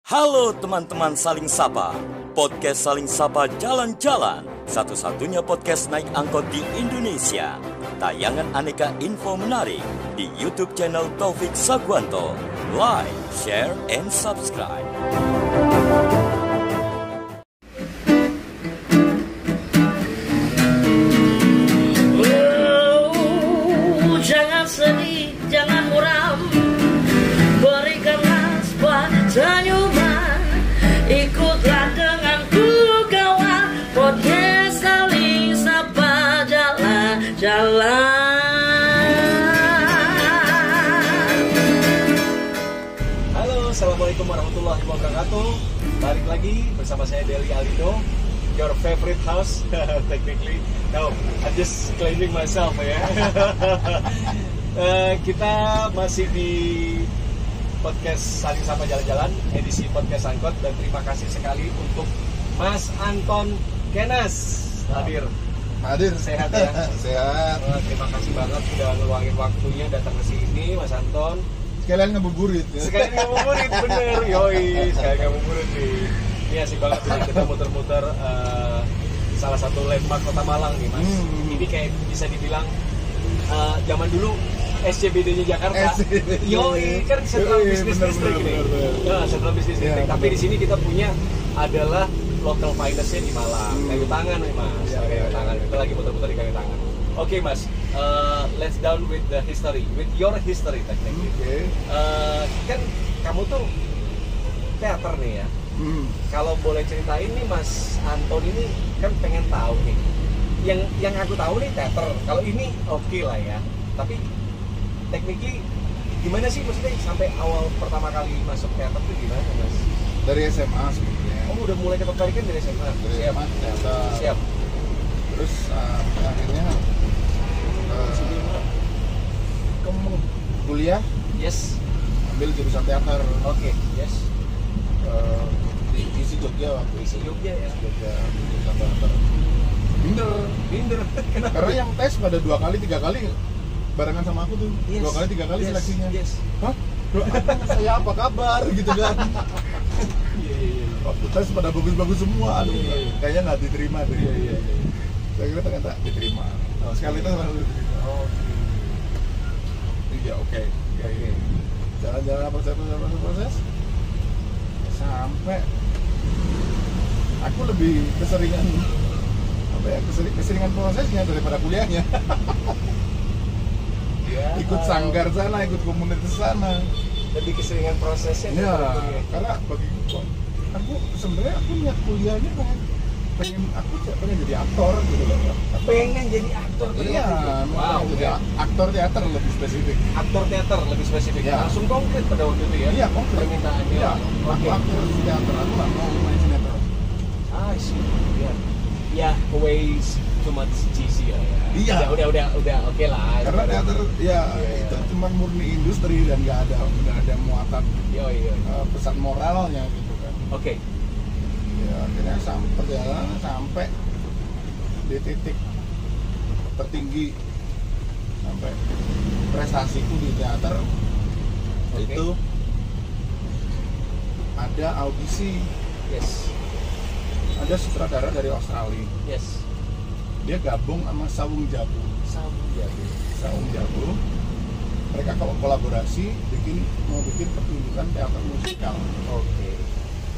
Halo teman-teman Saling Sapa, podcast Saling Sapa Jalan-Jalan, satu-satunya podcast naik angkot di Indonesia. Tayangan aneka info menarik di YouTube channel Taufik Sagwanto. Like, share, and subscribe. Jangan sedih, jangan muram, berikanlah sebuah senyuman. Ikutlah denganku kawan, podcast Saling Sapa Jalan-Jalan. Halo, assalamualaikum warahmatullahi wabarakatuh. Balik lagi bersama saya Deli Alindo, your favorite house. Technically, no, I'm just claiming myself ya. Kita masih di podcast Saling Sapa Jalan-Jalan, edisi podcast angkot, dan terima kasih sekali untuk Mas Anton Kenas hadir. Sehat ya? Sehat. Terima kasih banget sudah ngeluangin waktunya datang ke sini, Mas Anton. Sekalian ngabuburit ya. Sekalian ngabuburit, bener, yoi, sekalian ngabuburit nih. Ini asik banget nih, kita muter-muter salah satu landmark kota Malang nih, Mas. Ini kayak bisa dibilang zaman dulu SCBD-nya Jakarta. Yoi, kan Central Business District nih. Nah, Central Business District. Tapi di sini kita punya adalah local finance-nya di Malang. Kayu tangan nih, Mas. Kayu tangan. Kita lagi muter-muter di kayu tangan. Oke, Mas. Let's down with the history, with your history technically. Kan kamu tuh teater nih ya. Kalau boleh ceritain nih, Mas Anton ini kan pengen tahu nih. Yang aku tahu nih teater. Kalau ini oke lah ya. Tapi technically gimana sih, maksudnya sampai awal pertama kali masuk teater tuh gimana, Mas? Dari SMA sebenarnya. Oh, udah mulai ketertarikan dari SMA. Dari Siap. SMA teater. Siap. Terus akhirnya kuliah Yes. ambil jurusan teater Oke. Yes. di ISI Jogja waktu Isi Jogja ya. Jogja jurusan teater. Minder. Kenapa? Karena yang tes pada 2 kali 3 kali barengan sama aku tuh. Yes. 2 kali 3 kali Yes. seleksinya. Yes. Hah? Saya apa kabar gitu kan. Iya. Waktu tes pada bagus-bagus semua. Aduh, Iya. kayaknya nggak diterima deh. Iya. Saya kira ternyata diterima. Sekali itu langsung diterima. Iya, oke. Jalan-jalan proses sampai aku lebih keseringan keseringan prosesnya daripada kuliahnya. Ikut sanggar sana, ikut komunitas sana. Lebih keseringan prosesnya. Iya, daripada kuliah. karena bagiku aku sebenarnya aku niat kuliahnya pengen jadi aktor gitu loh. Pengen jadi aktor. Iya, Wow. jadi aktor teater lebih spesifik. Aktor teater lebih spesifik. Ya. Langsung konkret pada waktu itu ya. Iya, konkret. Permintaannya. Iya, Oke. aku aktor teater, aku nggak mau main sinetron. I see. Ya. Ya, ways too much cheesy ya. Iya. Ya, udah oke lah. Karena teater ya itu cuma murni industri dan nggak ada muatan Iya. pesan moralnya gitu kan. Oke. Ya akhirnya perjalanan sampai di titik tertinggi, sampai prestasiku di teater. Oke. Itu ada audisi, Yes. ada sutradara dari Australia, Yes. dia gabung sama Sawung Jabu. Sawung Jabu, mereka kolaborasi mau bikin pertunjukan teater musikal. Oke.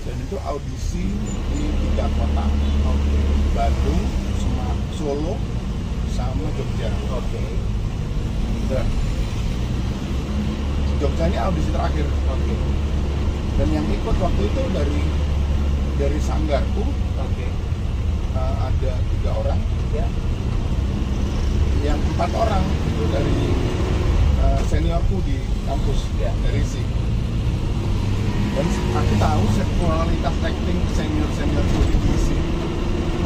Dan itu audisi di 3 kota, Bandung, Solo, sama Jogja. Oke. Dan Jogja ini audisi terakhir. Oke. Dan yang ikut waktu itu dari sanggarku Oke. ada 3 orang, Ya. yang 4 orang itu dari seniorku di kampus, Ya. dari SI. Dan aku tahu kualitas acting senior-seniorku di SI.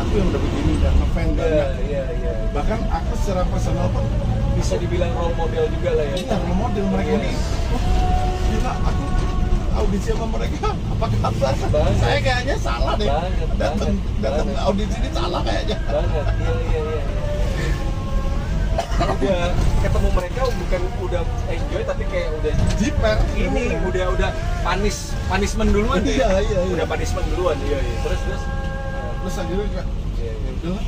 Aku yang udah begini dan ngefan banget. Iya. Bahkan aku secara personal pun Bisa dibilang role model juga lah ya. ini yang model mereka ini. Wah, gila, aku audisi sama mereka, apa kabar? Banget. Saya kayaknya salah deh. Banget. Datang audisi ini salah kayaknya. Banget. Iya. Udah ketemu mereka bukan udah enjoy tapi kayak udah Jiper ini udah panis punishment duluan deh. Iya. Udah punishment duluan. Iya. Terus. Terus akhirnya kayak Iya. ya udahlah,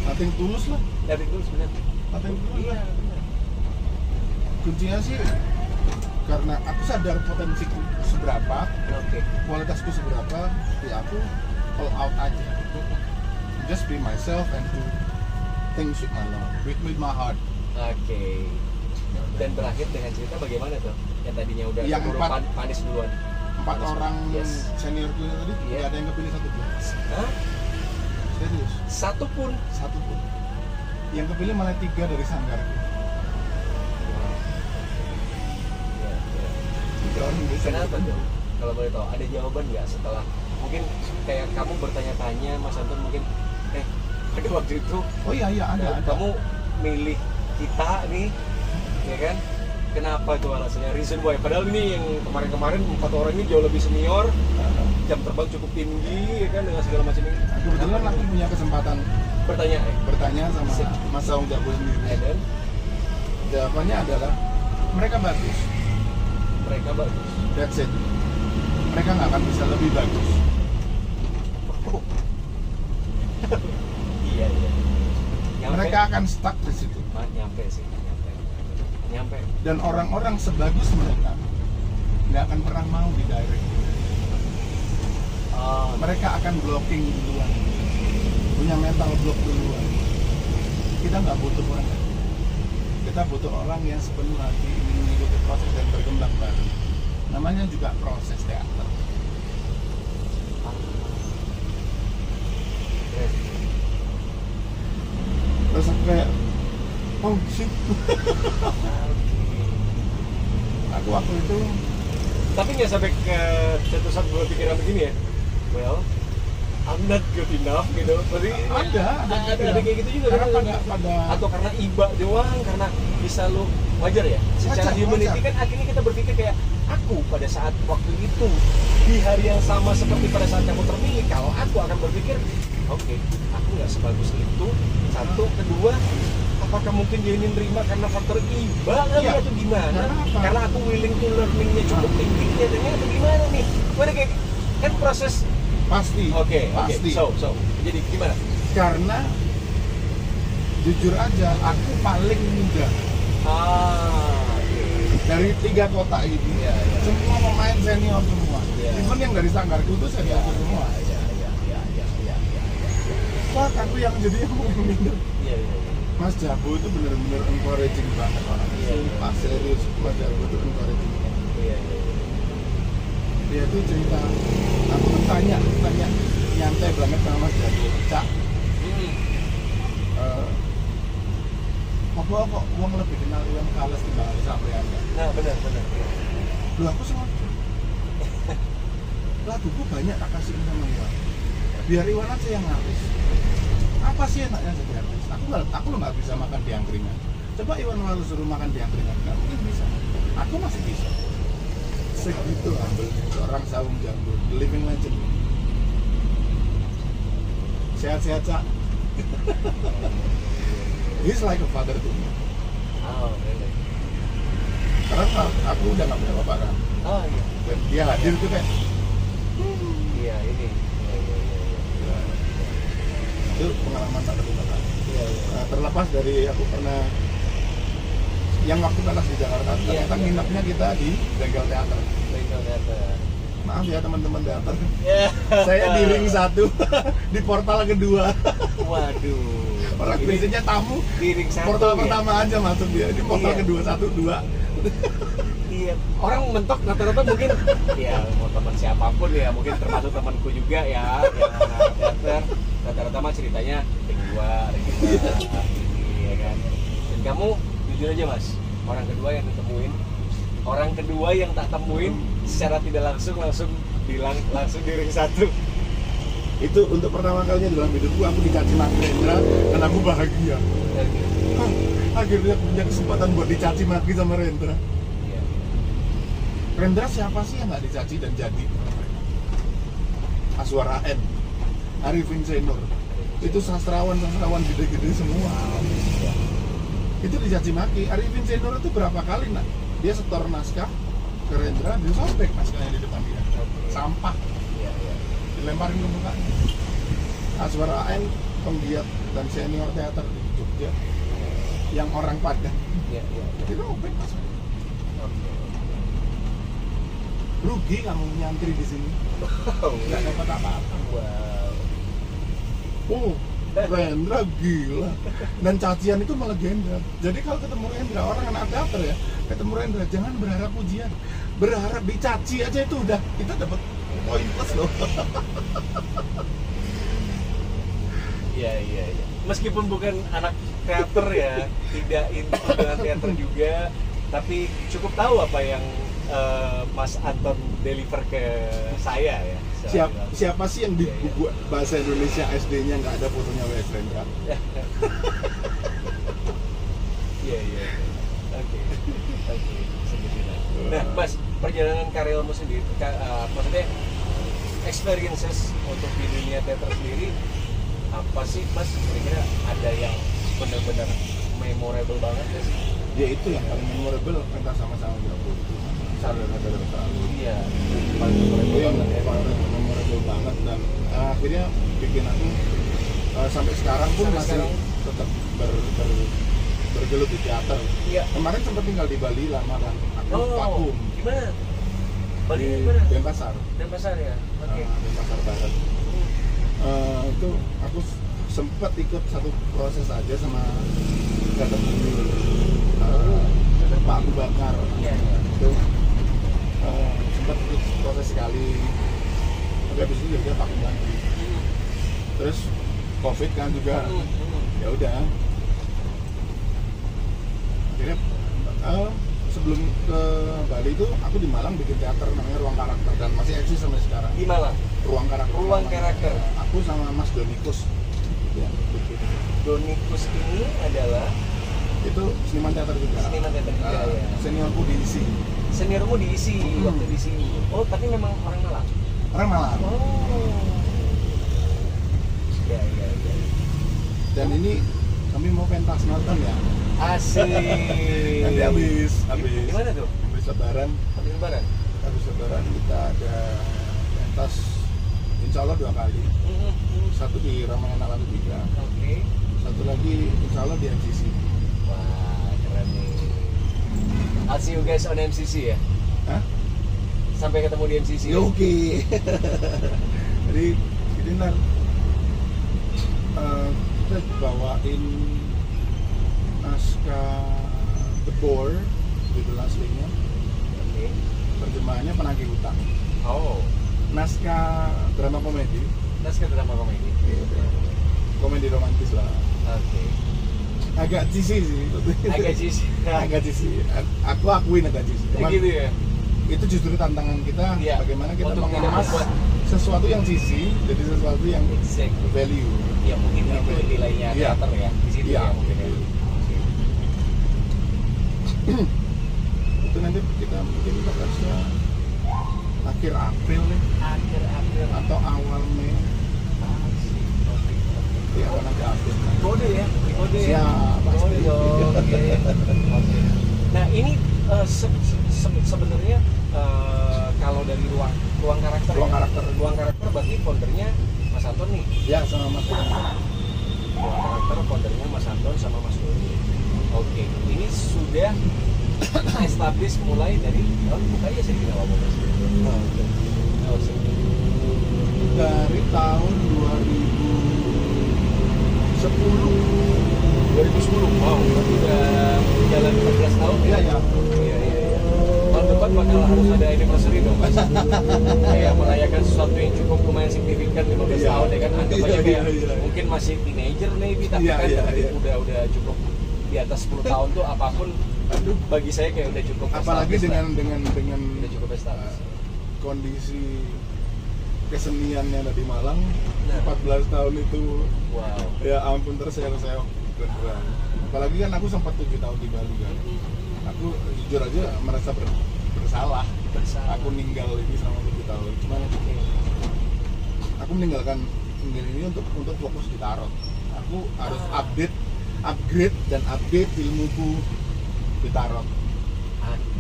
nothing tulus lah. Dari dulu sebenarnya. Nothing tulus Iya, lah. benar. Kuncinya sih karena aku sadar potensiku seberapa, Oke. kualitasku seberapa, ya aku all out aja. Just be myself and do things with my heart. Oke. Dan berakhir dengan cerita bagaimana tuh? Yang tadinya udah Yang keburu empat- panis duluan. 4 orang Yes. seniorku ini tadi Iya. nggak ada yang kepilih satu pun. Hah? Serius, Satu pun. satu pun. Yang kepilih malah 3 dari sanggarku. Ya. 3 orang dari Kenapa sanggarku. tuh? Kalau boleh tahu, ada jawaban nggak setelah mungkin kayak kamu bertanya-tanya, Mas Anton mungkin, pada waktu itu Oh iya ada. kamu milih kita nih, ya kan? Kenapa itu alasannya? Reason why? Padahal ini yang kemarin-kemarin 4 orang ini jauh lebih senior, jam terbang cukup tinggi, ya kan, dengan segala macam ini. Kebetulan aku punya kesempatan bertanya, sama Mas Saung Jabu sendiri. dan Jawabannya adalah mereka bagus. mereka bagus. That's it. Mereka nggak akan bisa lebih bagus. Iya. Nyampe. Mereka akan stuck di situ. Nyampe sih, nyampe. Dan orang-orang sebagus mereka nggak akan pernah mau di direct. Mereka akan blocking duluan, punya mental block duluan. Kita nggak butuh orang kayak gitu. Kita butuh orang yang sepenuh hati ingin mengikuti proses dan berkembang bareng. Namanya juga proses teater. Terus aku kayak, oh shit. Aku waktu itu Tapi nggak sampai ke satu saat gue pikiran begini ya. Well, I'm not good enough gitu. Berarti ada kayak gitu juga. karena kan? pada Atau karena iba doang, karena bisa lu wajar ya. Secara Wajar, humanity wajar. kan akhirnya kita berpikir kayak aku pada saat waktu itu di hari yang sama seperti pada saat kamu terpilih, kalau aku akan berpikir, oke, aku nggak sebagus itu. Satu, kedua, apakah mungkin dia ini nerima karena faktor iba kali Iya. atau gimana? Karena apa? Karena aku willing to learning-nya cukup tinggi, nyatanya atau gimana nih? Mana kayak kan proses. pasti. Pasti. So, jadi gimana? Karena jujur aja aku paling muda dari 3 kota ini. Iya. Semua pemain senior semua. Iya. Even yang dari sanggarku itu senior semua. Iya. Wah, aku yang jadi yang minder. Iya. Mas Jabu itu bener-bener encouraging banget orang. Iya. Sumpah serius, Mas Jabu itu encouraging banget. Iya. Dia tuh cerita, aku tuh tanya nyantai banget sama Mas Jabu. Cak, apa kok uang lebih kenal uang kalah timbang sampai anda? Nah, benar. Loh, aku sama laguku banyak tak kasihin sama Iwan. Biar Iwan aja yang ngaris. Apa sih enaknya jadi artis? Aku lo nggak bisa makan di angkringan. Coba Iwan lalu suruh makan di angkringan, nggak mungkin bisa. Aku masih bisa. Segitu humble-nya seorang Saung Jabu, the living legend. Sehat-sehat, Cak. He's like a father to me. Oh, really? Karena aku udah nggak punya bapak kan. Oh, iya. Dan dia hadir tuh kayak Iya, ini. Iya. itu pengalaman tak terlupakan. Iya. Nah, terlepas dari aku pernah yang waktu panas di Jakarta, ternyata nginepnya kita di bengkel teater. Maaf ya teman-teman teater. Iya. Saya di ring 1 di portal kedua. Waduh. Orang Ini biasanya tamu di ring satu portal ya? pertama aja masuk dia. Ini portal Iya. kedua 1 2. Iya. Orang mentok rata-rata mungkin ya mau teman siapapun ya, mungkin termasuk temanku juga ya, yang teater. Rata-rata mah ceritanya ring 2, ya kan. Dan kamu jujur aja Mas, orang kedua yang ditemuin, orang kedua yang tak temuin secara tidak langsung bilang langsung di ring 1. Itu untuk pertama kalinya dalam hidupku aku dicaci Mas Rendra dan aku bahagia. Akhirnya punya kesempatan buat dicaci maki sama Rendra. Iya. Rendra siapa sih yang nggak dicaci dan jadi? Aswar AN, Arifin Senur, itu sastrawan gede-gede semua. Itu dicaci maki. Arifin Senur itu berapa kali nak? Dia setor naskah ke Rendra, dia sobek naskahnya di depan dia. sampah dilemparin ke mukanya. Azwar Aen, penggiat dan senior teater di Jogja, yang orang Padang, itu robek Mas. Rugi kamu nyantri di sini, nggak dapat apa-apa. Rendra gila, dan cacian itu malah Gendra. Jadi kalau ketemu Rendra, orang anak teater ya, ketemu Rendra jangan berharap pujian, berharap dicaci aja itu udah kita dapat poin plus loh. Iya. Meskipun bukan anak teater ya, tidak inti dengan teater juga, tapi cukup tahu apa yang Mas Anton deliver ke saya ya. Siapa sih yang di buku bahasa Indonesia SD-nya nggak ada fotonya W.S. Rendra? Iya. Oke. Nah, Mas, perjalanan karirmu sendiri, maksudnya experiences untuk di dunia teater sendiri, apa sih Mas? Kira-kira ada yang benar-benar memorable banget ya sih? Ya itu yang paling memorable, pentas sama-sama Jago itu. Sadar selalu. Iya. Paling memorable banget ya. Paling memorable banget, dan akhirnya bikin aku sampai sekarang pun Sampai masih sekarang? tetap bergelut di teater. Iya. Kemarin sempat tinggal di Bali lama kan. Aku vakum. Gimana? Bali Di gimana? Denpasar. Denpasar ya. Oke. Denpasar Barat. Itu aku sempat ikut satu proses aja sama teater Mundur. Pak Abu Bakar. Iya. Itu sempat ikut proses sekali. Tapi habis itu dia vakum lagi. Terus COVID kan juga. Ya udah. Akhirnya sebelum ke Bali itu aku di Malang bikin teater namanya Ruang Karakter dan masih eksis sampai sekarang. Di Malang. Ruang Karakter. Ruang Karakter. Aku sama Mas Donikus. Ya, bikin. Donikus ini adalah Itu seniman teater juga. Seniman teater juga, ya. Seniorku diisi. seniormu diisi waktu di sini. Oh, tapi memang orang Malang. Orang Malang. Oh. Ya. Dan ini kami mau pentas nonton ya. Asik. Nanti habis Gimana tuh? habis lebaran Habis lebaran. kita ada pentas insya Allah 2 kali. Satu di Ramayana Lantai 3, Oke. satu lagi insya Allah di MCC. Wah, keren nih. I'll see you guys on MCC ya. Hah? Sampai ketemu di MCC. Ya, oke. Jadi ntar kita bawain naskah The Bore, judul aslinya. Oke. Terjemahannya Penagih Hutang. Oh, Naskah drama komedi. naskah drama komedi. Komedi romantis lah. Oke. Agak cheesy sih. Agak cheesy. Agak cheesy. Aku akuin agak cheesy. Cuman Gitu ya. itu justru tantangan kita, Iya, bagaimana kita untuk tidak mengemas membuat sesuatu yang cheesy jadi sesuatu yang Exactly. value. Ya mungkin Ya, itu value. nilainya Iya. teater ya. Di situ Iya. ya mungkin ya. Itu nanti kita mungkin bakasnya akhir April nih Akhir-akhir atau awal Mei. Ya akan ada update. kode ya, kode ya. Siap, pasti. Kode dong. Oke. Nah ini sebenarnya kalau dari ruang karakter, Ruang ya? karakter. Ruang karakter berarti foundernya Mas Anton nih. Ya sama Mas Doni. Ruang karakter foundernya Mas Anton sama Mas Doni. Oke, ini sudah establish mulai dari buka aja sih kita ngomong Mas. Oh, sih. Dari tahun 2010. Wow, berarti udah jalan 14 tahun ya? Iya. Iya. Tahun depan bakal harus ada anniversary dong Mas. Kayak merayakan sesuatu yang cukup lumayan signifikan 15 Iya. tahun ya kan. Anggap aja kayak Iya. mungkin masih teenager maybe tapi Iya, kan iya. udah cukup di atas 10 tahun tuh apapun bagi saya kayak udah cukup Apalagi established lah. dengan udah cukup established. kondisi keseniannya ada di Malang. Nah. 14 tahun itu Wow. ya ampun terseok-seok beneran. Apalagi kan aku sempat 7 tahun di Bali kan. Aku jujur aja merasa bersalah. Aku ninggal ini selama 7 tahun. Cuman aku meninggalkan ini untuk fokus di tarot. Aku harus upgrade dan update ilmuku di tarot.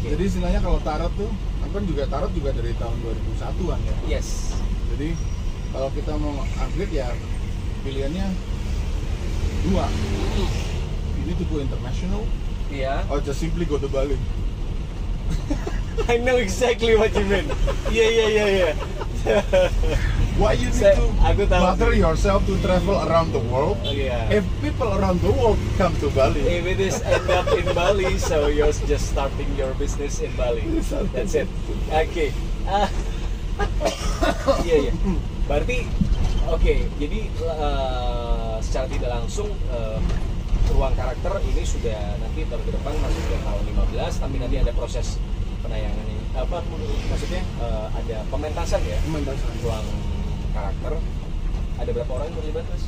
Oke. Jadi istilahnya kalau tarot tuh, kan juga tarot juga dari tahun 2001-an ya. Yes. Jadi kalau kita mau upgrade ya pilihannya dua. Ini to go international, Iya. or just simply go to Bali. I know exactly what you mean. Iya. Why you need Aku to tahu bother sih. yourself to travel around the world? Iya. If people around the world come to Bali, If it is end up in Bali, so you're just starting your business in Bali. That's it. Oke. Iya. Berarti oke. Jadi secara tidak langsung ruang karakter ini sudah nanti tahun ke depan masuk ke tahun 15, tapi nanti ada proses penayangan ini. Maksudnya ada pementasan ya? pementasan Ruang karakter. Ada berapa orang yang terlibat, Mas?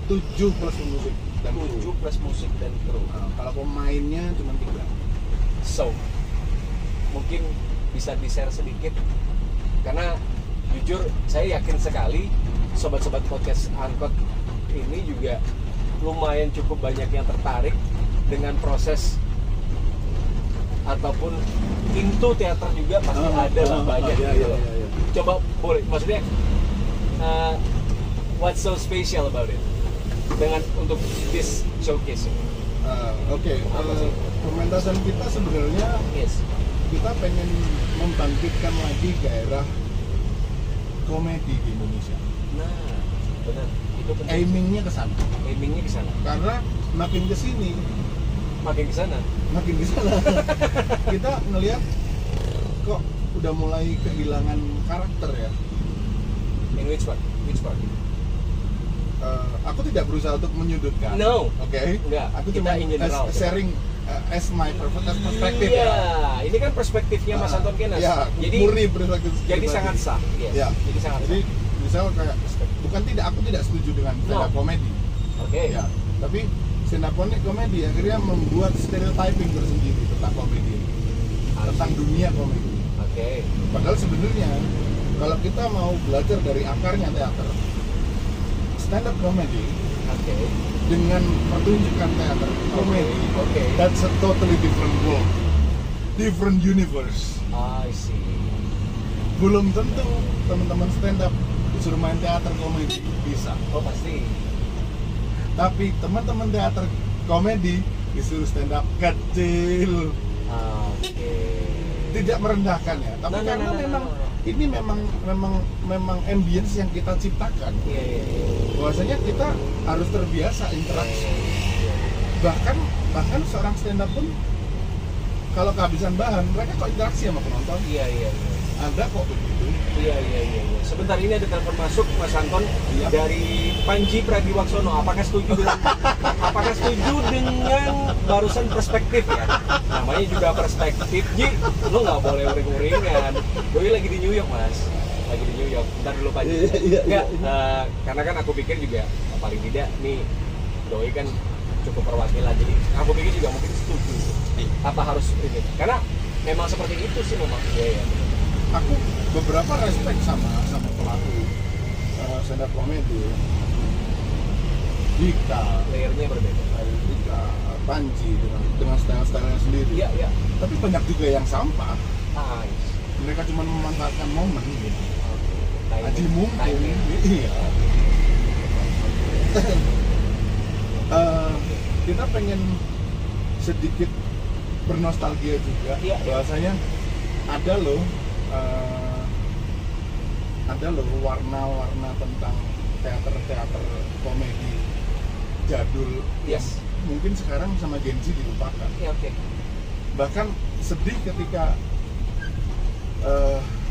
7 plus musik dan 7 plus musik dan kru. kalau pemainnya cuma 3. So, mungkin bisa di-share sedikit karena jujur saya yakin sekali sobat-sobat podcast Angkot ini juga lumayan cukup banyak yang tertarik dengan proses ataupun into teater juga pasti ada lah banyak gitu loh. Coba boleh, maksudnya what's so special about it dengan untuk this showcase? Oke, Apa sih? pementasan kita sebenarnya Yes. kita pengen membangkitkan lagi gairah komedi di Indonesia. Nah, benar. Itu penting. Aimingnya ke sana. Aimingnya ke sana. Karena makin ke sini, Makin ke sana. kita ngelihat kok udah mulai kehilangan karakter ya. In which part? Which part? Aku tidak berusaha untuk menyudutkan. No. Oke. Enggak, Aku kita cuma in general. sharing as my perspective Iya, ya. ini kan perspektifnya Mas Anton Kenas. Ya, Jadi murni perspektif. jadi pribadi. sangat sah. Yes. Ya. Jadi sangat Jadi sah. misal kayak aku tidak setuju dengan stand up No. comedy. Oke. Ya, tapi stand up comedy akhirnya membuat stereotyping tersendiri tentang komedi, tentang dunia komedi. Oke. Padahal sebenarnya kalau kita mau belajar dari akarnya teater, stand up comedy Oke. dengan pertunjukan teater komedi, Oke. that's a totally different world, different universe. I see. Belum tentu teman-teman stand up disuruh main teater komedi bisa, Oh, pasti. tapi teman-teman teater komedi disuruh stand up kecil. Oke. Tidak merendahkan ya, tapi No, no, karena no, no, memang no, no. ini memang ambience yang kita ciptakan. Iya. Bahwasanya kita harus terbiasa interaksi. Bahkan seorang stand up pun kalau kehabisan bahan, mereka kok interaksi sama penonton. Iya. Ada kok begitu. Iya. Sebentar, ini ada telepon masuk, Mas Anton, Iya. dari Panji Pragiwaksono. Apakah setuju dengan barusan perspektif ya? Namanya juga perspektif. Ji, lu nggak boleh uring-uringan. Doi lagi di New York, Mas. Lagi di New York. Bentar dulu, Panji. Enggak, karena kan aku pikir juga paling tidak nih Doi kan cukup perwakilan. Jadi aku pikir juga mungkin setuju. Apa harus ini? Karena memang seperti itu sih memang. Iya. Aku beberapa respect sama pelaku stand up comedy. Dika, Layernya berbeda. Panji dengan style-stylenya sendiri. Iya. Tapi banyak juga yang sampah. Nice. Mereka cuma memanfaatkan momen gitu. Aji mungkin. Timing. Iya. Kita pengen sedikit bernostalgia juga. Iya. Bahwasanya ada loh warna-warna tentang teater komedi jadul Yes. yang mungkin sekarang sama Gen Z dilupakan. Iya, oke. Bahkan sedih ketika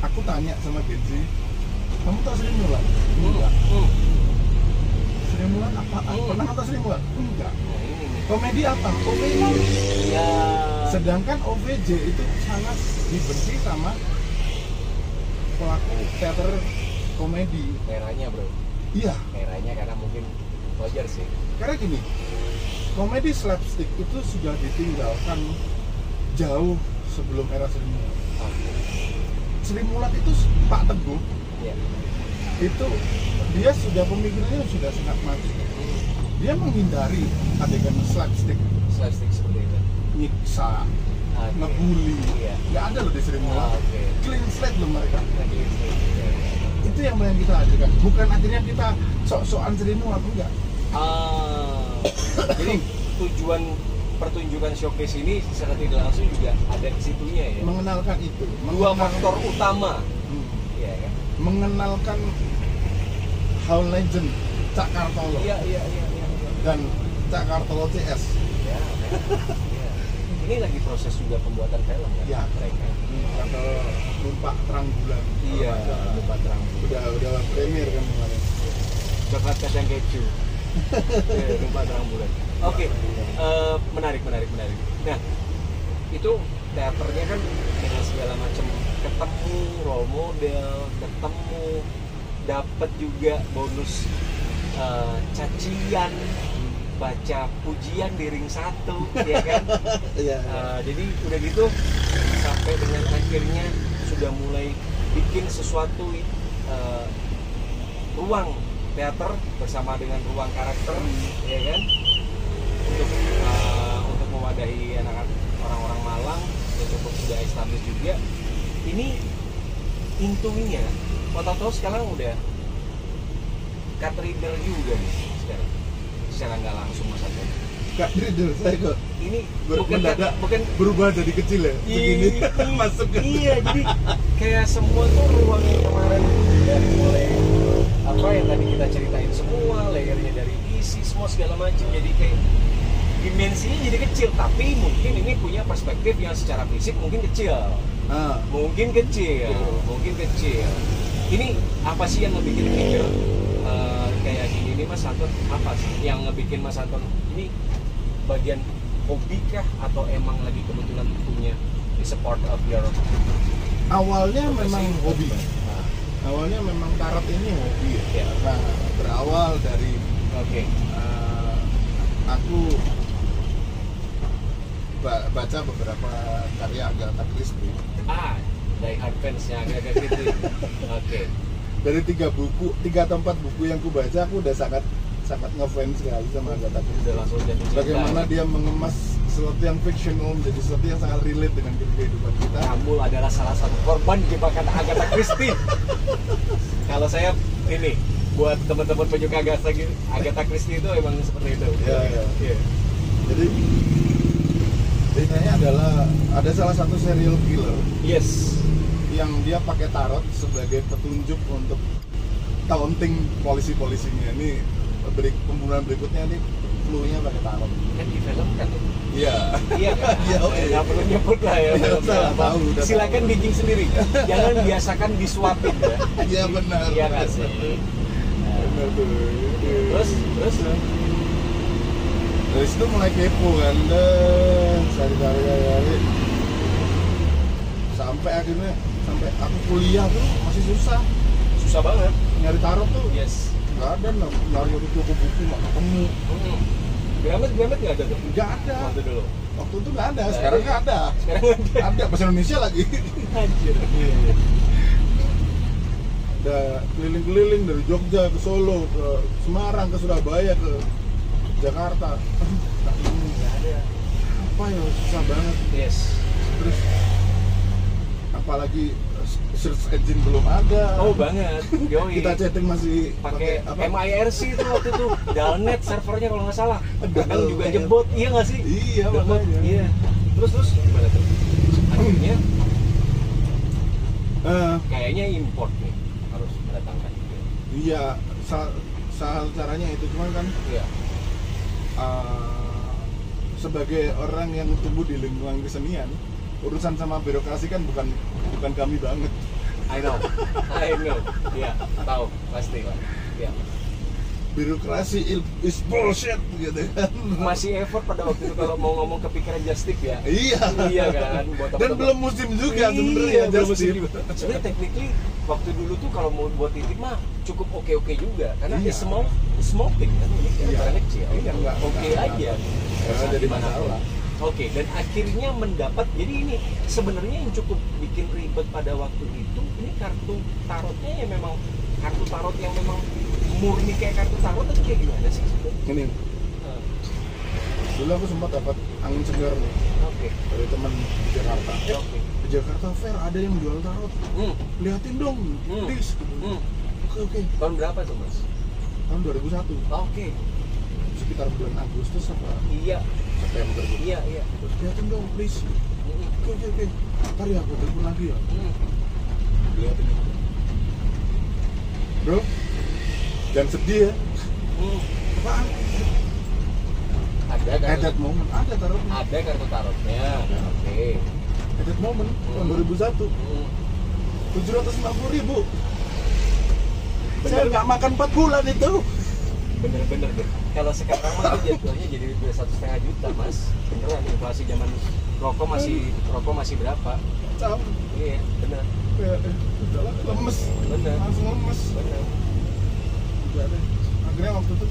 aku tanya sama Gen Z, kamu tahu Sri Mulat? Enggak. Sri Mulat apa? Pernah nonton Sri Mulat? Enggak. Komedi apa? Komedi. Ya. Sedangkan OVJ itu sangat dibenci sama pelaku teater komedi. Merahnya, bro. Iya, Merahnya karena mungkin wajar sih. karena gini, komedi slapstick itu sudah ditinggalkan jauh sebelum era Sri Mulat. Sri Mulat itu Pak Teguh, Iya. itu dia sudah pemikirannya sudah sangat maju. Dia menghindari adegan slapstick, Slapstick seperti itu. nyiksa, ngebully. Iya. Nggak ada loh di Sri Mulat. Oke. Clean slate loh mereka. Lagi iya. Itu yang kita ajukan. Bukan akhirnya kita sok-sokan Sri Mulat, enggak. Jadi tujuan pertunjukan showcase ini secara tidak langsung juga ada di situnya ya. Mengenalkan itu. Dua faktor utama. Iya kan? Mengenalkan How Legend Cak Kartolo. Iya. Dan Cak Kartolo CS. Ya. Iya. Ini lagi proses juga pembuatan film kan? Ya. Mereka. Atau Numpak Terang Bulan. Iya. Numpak Terang. Udah premier kan kemarin. Coklat kacang keju. Iya, Numpak Terang Bulan. Oke. Menarik. Nah, itu teaternya kan dengan segala macam ketemu role model, ketemu dapat juga bonus cacian, baca pujian di ring 1 ya kan. Iya. Jadi udah gitu sampai dengan akhirnya sudah mulai bikin sesuatu ruang teater bersama dengan ruang karakter ya kan, untuk mewadahi anak-anak orang-orang Malang yang cukup sudah established juga. Ini intunya tahu sekarang udah cut reader juga nih sekarang secara nggak langsung Mas Anton. Kak Ridho, saya kok Ini mendadak bukan berubah jadi kecil ya, begini masuk ke iya, jadi kayak semua tuh ruang yang kemarin dari mulai apa yang tadi kita ceritain semua, layernya dari isi semua segala macam, jadi kayak dimensinya jadi kecil, tapi mungkin ini punya perspektif yang secara fisik mungkin kecil. Mungkin kecil. Ini apa sih yang ngebikin pikir kayak gini nih Mas Anton? Apa sih yang ngebikin Mas Anton ini bagian hobi kah atau emang lagi kebetulan punya is a part of your awalnya memang hobi. Awalnya memang tarot ini hobi ya. Karena berawal dari aku baca beberapa karya Agatha Christie. Die hard fans-nya Agatha Christie. Dari 3 atau 4 buku yang ku baca, aku udah sangat ngefans sekali sama Agatha Christie. Udah langsung jatuh cinta. Bagaimana dia mengemas sesuatu yang fictional menjadi sesuatu yang sangat relate dengan kehidupan kita. Kamu adalah salah satu korban jebakan Agatha Christie. Kalau saya ini buat teman-teman penyuka Agatha Christie itu emang seperti itu. Iya. Jadi ceritanya adalah ada salah satu serial killer. Yes. Yang dia pakai tarot sebagai petunjuk untuk taunting polisi-polisinya. Ini pembunuhan berikutnya nih clue-nya pakai tarot. Kan di film kan? Iya. Iya kan? Nggak perlu nyebut lah ya. Silakan bikin sendiri. Jangan biasakan disuapin ya. Iya benar. Iya kan sih. Benar tuh. Terus dari situ mulai kepo kan, cari sampai akhirnya aku kuliah tuh masih susah banget nyari tarot tuh. Yes. Nggak ada, nyari toko buku nggak ketemu. Gramet nggak ada tuh? Nggak ada. Waktu itu nggak ada, sekarang nggak ada. Ada bahasa Indonesia lagi. Anjir. Udah keliling-keliling dari Jogja ke Solo, ke Semarang, ke Surabaya, ke Jakarta. Nggak ada. Apa ya, susah banget. Yes. Terus apalagi search engine belum ada. Oh banget. Yoi. Kita chatting masih pakai MIRC itu waktu itu, Dalnet servernya kalau nggak salah. Kadang juga jebot, iya nggak sih? Iya makanya. Iya. Terus gimana tuh? Akhirnya kayaknya import nih harus mendatangkan. Iya, salah caranya itu cuman kan. Iya. Sebagai orang yang tumbuh di lingkungan kesenian, urusan sama birokrasi kan bukan kami banget. I know. Iya, tahu pasti lah. Iya. Birokrasi is bullshit gitu kan. Masih effort pada waktu itu kalau mau ngomong kepikiran Justip ya. Iya kan. Dan belum musim juga sebenarnya Justip. Sebenarnya technically waktu dulu tuh kalau mau buat titip mah cukup oke juga karena small thing kan ini ukuran kecil. Oke aja. Jadi masalah. Oke, dan akhirnya mendapat, jadi ini sebenarnya yang cukup bikin ribet pada waktu itu, ini kartu tarotnya yang memang kartu tarot yang memang murni kayak kartu tarot atau kayak gimana sih? Ini dulu aku sempat dapat angin segar nih Oke. dari teman di Jakarta. Oke. Di Jakarta Fair ada yang jual tarot. Liatin dong, please. Oke. Tahun berapa tuh Mas? Tahun 2001. Oke. Sekitar bulan Agustus apa Iya. September gitu. Iya. Terus liatin dong, please. Oke. Ntar ya aku telepon lagi ya. Liatin. Bro, jangan sedih ya. Apaan? Ada kan? At that moment ada tarotnya. Ada kartu tarotnya. Oke. At that moment tahun 2001. 750.000. Saya nggak makan 4 bulan itu. Bener deh. Kalau sekarang mah tuh jatuhnya jadi 1,5 juta Mas. Beneran inflasi zaman rokok masih berapa? Tahu. Iya, bener. Udahlah, lemes. Bener. Langsung lemes. Bener. Udah deh. Akhirnya waktu itu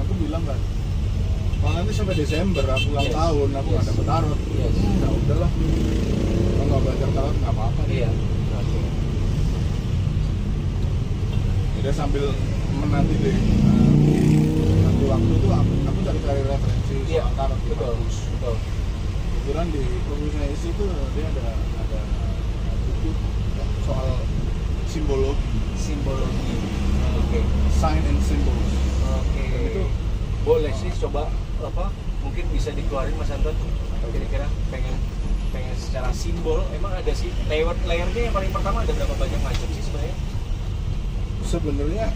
aku bilang kan, kalau nanti sampai Desember aku ulang tahun, aku nggak dapet tarot. Ya udahlah. Kalau nggak belajar tarot nggak apa-apa. Iya. Oke. Udah sambil menanti deh. Nanti waktu itu aku cari referensi soal tarot. Betul. Kebetulan di perpustakaan isi itu dia ada buku soal simbologi. Oke. Sign and symbols. Oke. Itu boleh sih coba mungkin bisa dikeluarin Mas Anton. Kira-kira pengen secara simbol emang ada sih layernya yang paling pertama ada berapa banyak macam sih sebenarnya? Sebenarnya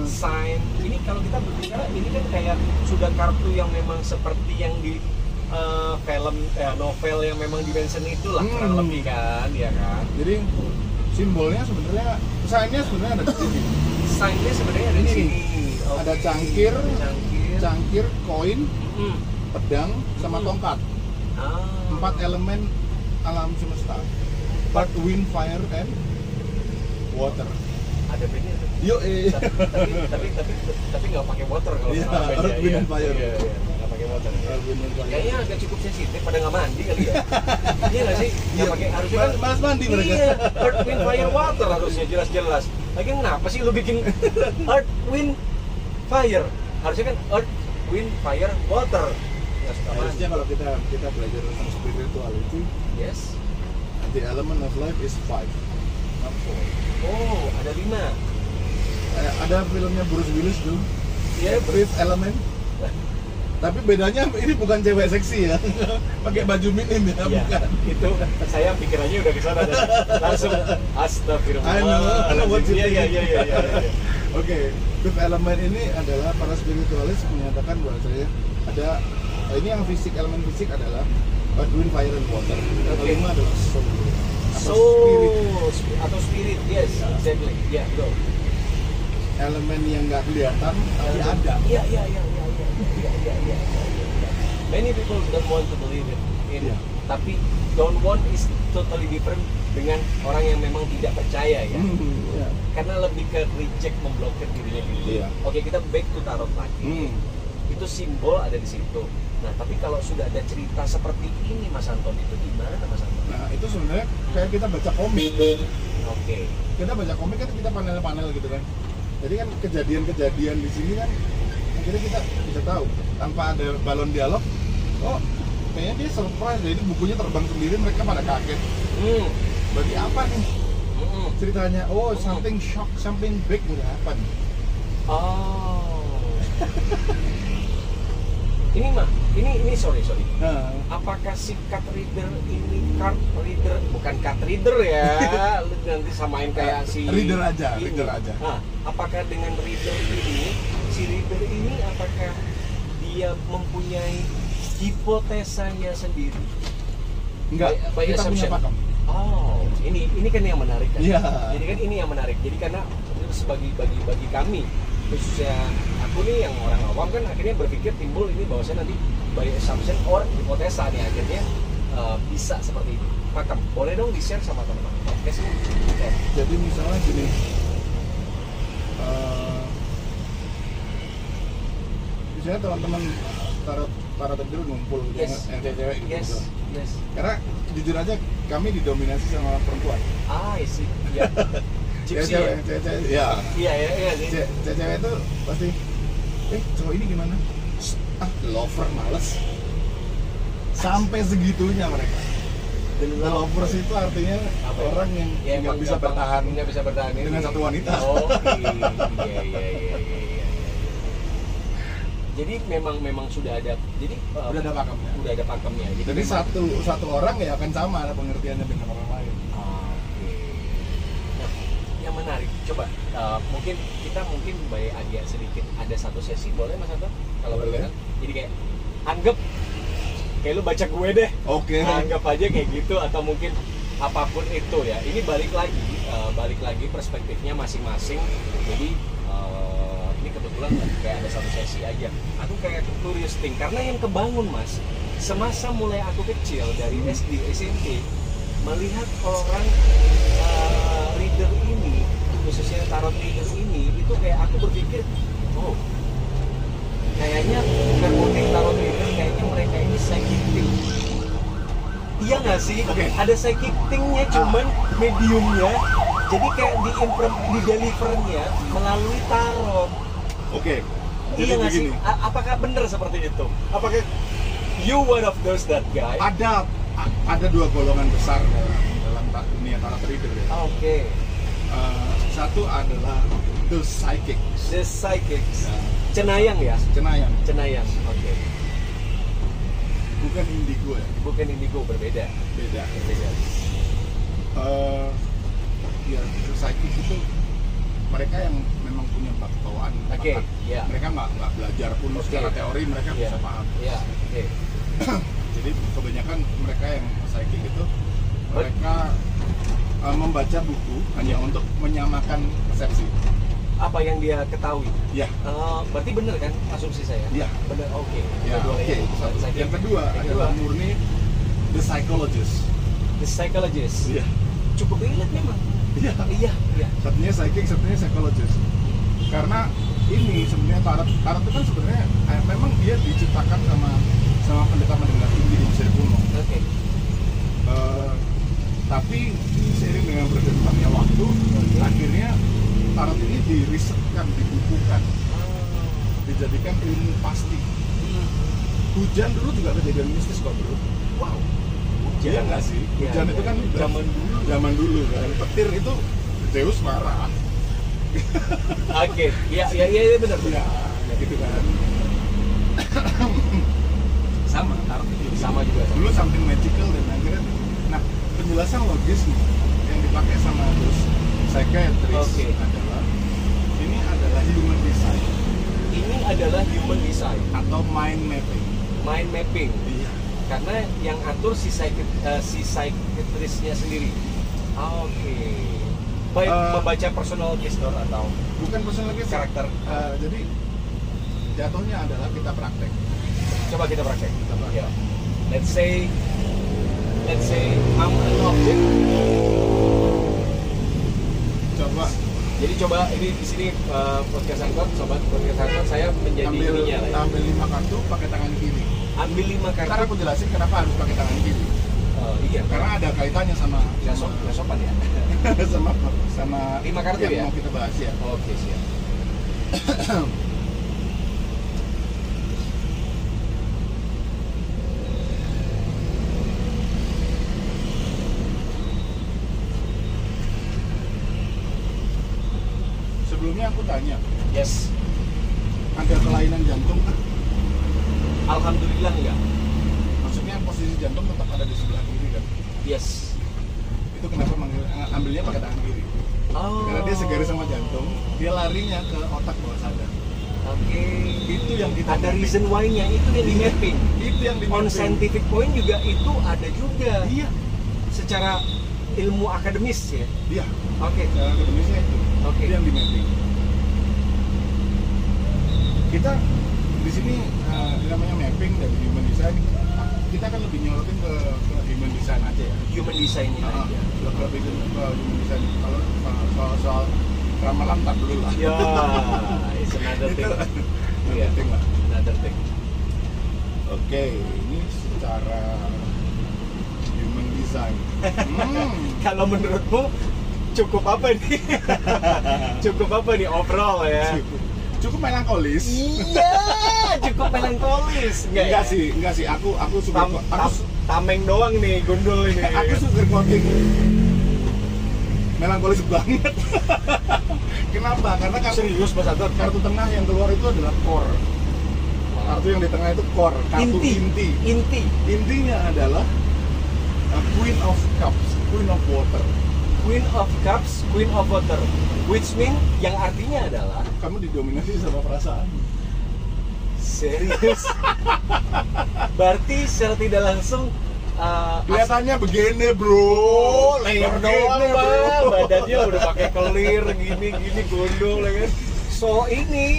Sign ini kalau kita berbicara ini kan kayak sudah kartu yang memang seperti yang di film novel yang memang di mention itulah kurang lebih kan, ya kan? Jadi simbolnya sebenarnya signnya sebenarnya ada di sini. Signnya sebenarnya ada di sini. Okay. Ada cangkir, koin, pedang, sama tongkat. 4 elemen alam semesta. Earth, wind, fire, and water. Ada bandnya tuh. Yo tapi nggak pakai water kalau Earth, wind, and fire. Iya, nggak pakai water. Earth, wind, and fire. Kayaknya agak cukup sensitif pada nggak mandi kali ya. Iya nggak sih? Nggak pakai harusnya kan malas mandi mereka. Iya, Earth, wind, fire, water harusnya jelas-jelas. Lagi kenapa sih lu bikin Earth, wind, fire? Harusnya kan Earth, wind, fire, water. Harusnya kalau kita belajar tentang spirituality, yes, the element of life is 5, not 4. Oh, ada 5. Ada filmnya Bruce Willis tuh, Fifth Element. Tapi bedanya ini bukan cewek seksi ya, pakai baju minim ya, bukan. Itu saya pikirannya udah ke sana dan langsung astagfirullah. I know what you think. Iya. Oke, Fifth Element ini adalah para spiritualis menyatakan bahwasanya ada ini yang fisik, elemen fisik adalah Earth, Wind, Fire, and Water. Yang kelima adalah soul atau spirit, yes, exactly. Yeah, go. Elemen yang nggak kelihatan tapi ada. Iya. Many people don't want to believe it. Tapi don't want is totally different dengan orang yang memang tidak percaya ya. Karena lebih ke reject, memblokir dirinya gitu. Oke, kita back to tarot lagi. Itu simbol ada di situ. Nah, tapi kalau sudah ada cerita seperti ini Mas Anton, itu gimana Mas Anton? Nah, itu sebenarnya kayak kita baca komik. Oke. Kita baca komik kan kita panel-panel gitu kan. Jadi kan kejadian-kejadian di sini kan akhirnya kita bisa tahu tanpa ada balon dialog. Oh, kayaknya dia surprise, jadi bukunya terbang sendiri, mereka pada kaget. Berarti apa nih? Ceritanya, oh something shock, something big would happen. Oh. Ini sorry. Apakah si card reader ini bukan card reader ya? Lu nanti samain kayak si reader aja. Nah, apakah dengan reader ini, si reader ini apakah dia mempunyai hipotesanya sendiri? Enggak, kita punya pakem. Oh, ini kan yang menarik kan? Iya. Jadi kan ini yang menarik. Jadi karena bagi kami, khususnya aku nih yang orang awam kan akhirnya berpikir timbul ini bahwasanya nanti by assumption or hipotesa nih akhirnya bisa seperti ini. Pakem, boleh dong di-share sama teman-teman podcast ini. Jadi misalnya gini, misalnya teman-teman para tentu ngumpul yang cewek gitu. Yes. Karena jujur aja kami didominasi sama perempuan. I see. Iya. Cewek, ya. Iya sih. Cewek itu pasti, cowok ini gimana? Lover, males. Sampai segitunya mereka. Lovers itu artinya Apa ya? orang yang Ya, nggak emang bisa bertahan nggak bisa bertahan dengan ini. satu wanita. Oh, iya. Jadi memang sudah ada. Jadi Udah ada pakemnya. Udah ada pakemnya. Jadi memang- satu orang ya akan sama ada pengertiannya dengan orang lain. Oke. Nah, yang menarik, coba mungkin kita bayi agak sedikit ada satu sesi, boleh Mas Anton? Kalau Boleh. boleh. Jadi kayak anggap kayak lu baca gue deh. Oke. Anggap aja kayak gitu atau mungkin apapun itu ya. Ini balik lagi perspektifnya masing-masing. Jadi ini kebetulan kayak ada satu sesi aja. Aku kayak curious thing karena yang kebangun Mas, semasa mulai aku kecil dari SD, SMP melihat orang reader ini, khususnya tarot reader ini, itu kayak aku berpikir, oh, kayaknya bukan motif tarot reader, kayaknya mereka ini psychic thing. Iya nggak sih? Oke. Ada psychic thing-nya, cuman mediumnya. Jadi kayak di delivernya melalui tarot. Oke. Jadi Iya nggak sih? begini. Apakah benar seperti itu? Apakah you one of those that guy? Ada dua golongan besar dalam dunia tarot reader ya. Oke. Satu adalah the psychics, The psychics. Ya. Cenayang ya? cenayang, Cenayang. Oke. bukan indigo ya, Bukan indigo, berbeda. beda. Berbeda. Ya, the psychic itu mereka yang memang punya bawaan. Oke, ya. Mereka nggak belajar pun Oke. secara teori mereka Iya. bisa paham. Iya. Oke. Jadi kebanyakan mereka yang psychic itu mereka membaca buku hanya untuk menyamakan persepsi. Apa yang dia ketahui? Ya, Berarti benar kan asumsi saya? Iya. Benar. Oke. ya, Kedua oke. ya. Itu satu. Psychic. Yang kedua adalah murni the psychologist. The psychologist. Iya. Cukup relate memang. Iya. Iya. Satunya psychic, satunya psychologist. Karena ini sebenarnya tarot itu kan sebenarnya memang dia diciptakan sama pendekar-pendekar tinggi di Mesir kuno. Oke. Tapi seiring dengan berjalannya waktu, akhirnya tarot ini dirisetkan, dibukukan, dijadikan ilmu pasti. Hujan dulu juga kejadian mistis kok bro. Wow. Iya nggak sih? Iya, Hujan itu iya. kan zaman dulu kan. Petir itu Zeus marah. Oke. Iya benar. Ya gitu kan. Sama tarot itu. Sama juga. Dulu something magical dan akhirnya nah penjelasan logis nih yang dipakai sama terus psychiatrist Oke. adalah ini adalah human design Ini adalah human design, atau mind mapping. mind mapping. Iya. Karena yang atur si psychiatristnya sendiri. Oke. Baik membaca personal gesture atau Bukan personal lagi karakter. jadi jatuhnya adalah kita praktek. Coba kita praktek. Kita praktek. Ya. Let's say I'm an object. Coba Jadi coba ini di sini podcast angkot, sobat podcast angkot, saya menjadi ininya lah ya. ambil 5 kartu pakai tangan kiri. Ambil 5 Ntar kartu. aku jelasin kenapa harus pakai tangan kiri. Iya. Karena ada kaitannya sama Nggak sopan ya. sama 5 kartu yang ya? mau kita bahas ya. Oke siap. Sebelumnya aku tanya, Yes. ada kelainan jantung kan? Alhamdulillah enggak. Maksudnya posisi jantung tetap ada di sebelah kiri kan? Yes. Itu kenapa ambilnya pakai tangan kiri? Oh. Karena dia segaris sama jantung, dia larinya ke otak bawah sadar. Oke. Itu yang kita Ada mapping. reason why-nya, itu yang di mapping. Itu yang di On mapping. scientific point juga itu ada juga. Iya, Secara ilmu akademis ya. iya. Oke. Cara akademisnya itu. Oke. Itu yang di mapping. Kita di sini namanya mapping dari human design. Kita kan lebih nyorotin ke human design aja ya. Human design-nya aja. Lebih ke human design. Kalau soal ramalan tak dulu lah. Ya, it's another thing. Iya. Another thing lah. Another thing. Oke, ini secara human design. Kalau menurutmu cukup apa nih? Cukup apa nih overall ya? cukup melankolis. Iya, cukup melankolis. Enggak sih. Aku suka Tameng doang nih, gondol ini. aku suka quoting melankolis banget. Kenapa? Karena Serius Mas Anton? kartu tengah yang keluar itu adalah core. Kartu yang di tengah itu core, kartu inti. Intinya adalah Queen of Cups, Queen of Water. Queen of Cups, Queen of Water, which mean yang artinya adalah Kamu didominasi sama perasaan. serius. Berarti secara tidak langsung Kelihatannya begini, bro. layer doang bang, badannya udah pakai kelir gini gondol ya kan.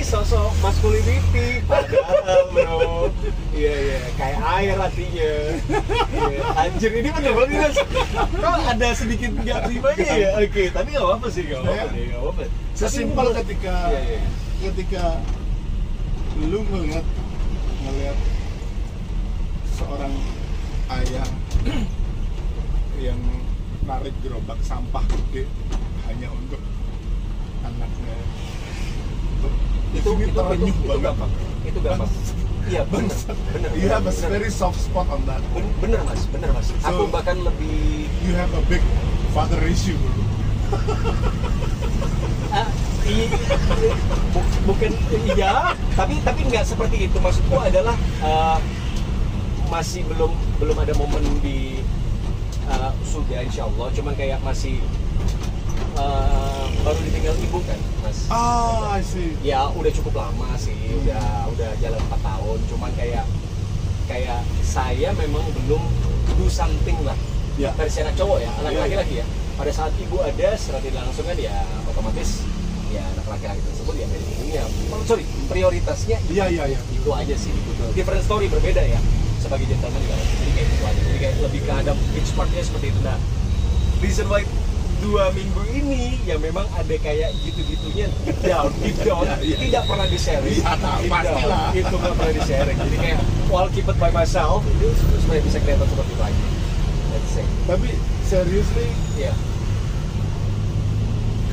Sosok masculinity padahal bro. Iya kayak air artinya. Iya, anjir ini bener banget Mas. Kok ada sedikit nggak terimanya ya? Oke, tapi nggak apa-apa sih, nggak apa-apa. Sesimpel ketika Iya. ketika lu ngeliat seorang ayah yang narik gerobak sampah gede hanya untuk anaknya. itu terenyuh banget. gampang. Itu gampang. Iya bener. You have a bener. very soft spot on that. Bener mas. Aku bahkan lebih You have a big father issue, bro. bukan iya, tapi nggak seperti itu. Maksudku adalah masih belum ada momen di surga insya Allah. Cuman kayak masih baru ditinggal ibu kan, Mas. I see. Ya udah cukup lama sih, udah jalan 4 tahun. Cuman kayak saya memang belum do something lah. Ya. Versi anak cowok ya, anak Ya, laki-laki ya. Pada saat ibu ada, secara tidak langsung kan ya otomatis ya anak laki-laki tersebut ya dari ibunya. Prioritasnya Iya. itu aja sih. Different story, berbeda ya. Sebagai gentleman juga. Jadi kayak gitu aja. Jadi kayak lebih ke ada each partnya seperti itu. Nah, reason why 2 minggu ini ya memang ada kayak gitu-gitunya deep down Iya. tidak pernah di-sharing. Iya, Deep pastilah. down, itu nggak pernah di-sharing. Jadi kayak while keep it by myself itu supaya bisa kelihatan seperti itu lagi. Let's say. Tapi seriously, Ya.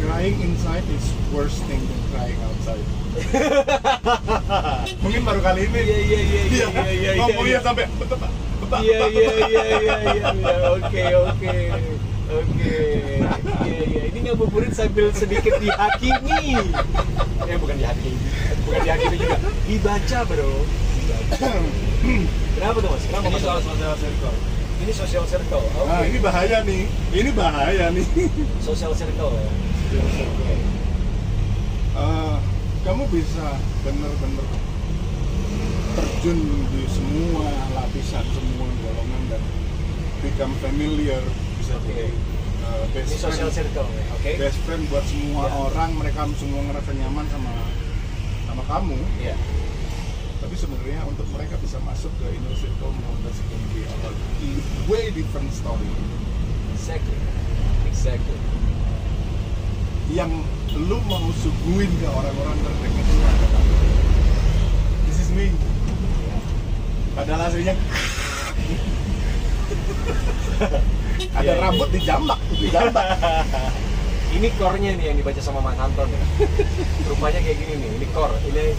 crying inside is worse thing than crying outside. Mungkin baru kali ini. Iya. Ngomongnya sampai Iya. Oke. Iya. Ini ngabuburit sambil sedikit dihakimi. Bukan dihakimi juga. Dibaca, bro. Kenapa tuh, Mas? Kenapa Ini Mas? soal social circle. Ini social circle. Oke. Nah, ini bahaya nih. Social circle ya. Oke. Kamu bisa bener-bener terjun di semua lapisan, semua golongan dan become familiar, bisa jadi Ini best social friend. circle ya. Oke. Best friend buat semua Ya. orang, mereka semua ngerasa nyaman sama kamu. Iya. Tapi sebenarnya untuk mereka bisa masuk ke inner circle, that's going to be a way different story. Exactly. Yang lu mau suguhin ke orang-orang terdekat lu adalah this is me. Padahal aslinya ada Iya. rambut dijambak. Ini core-nya nih yang dibaca sama Mas Anton ya. Rupanya kayak gini nih, ini core. Ini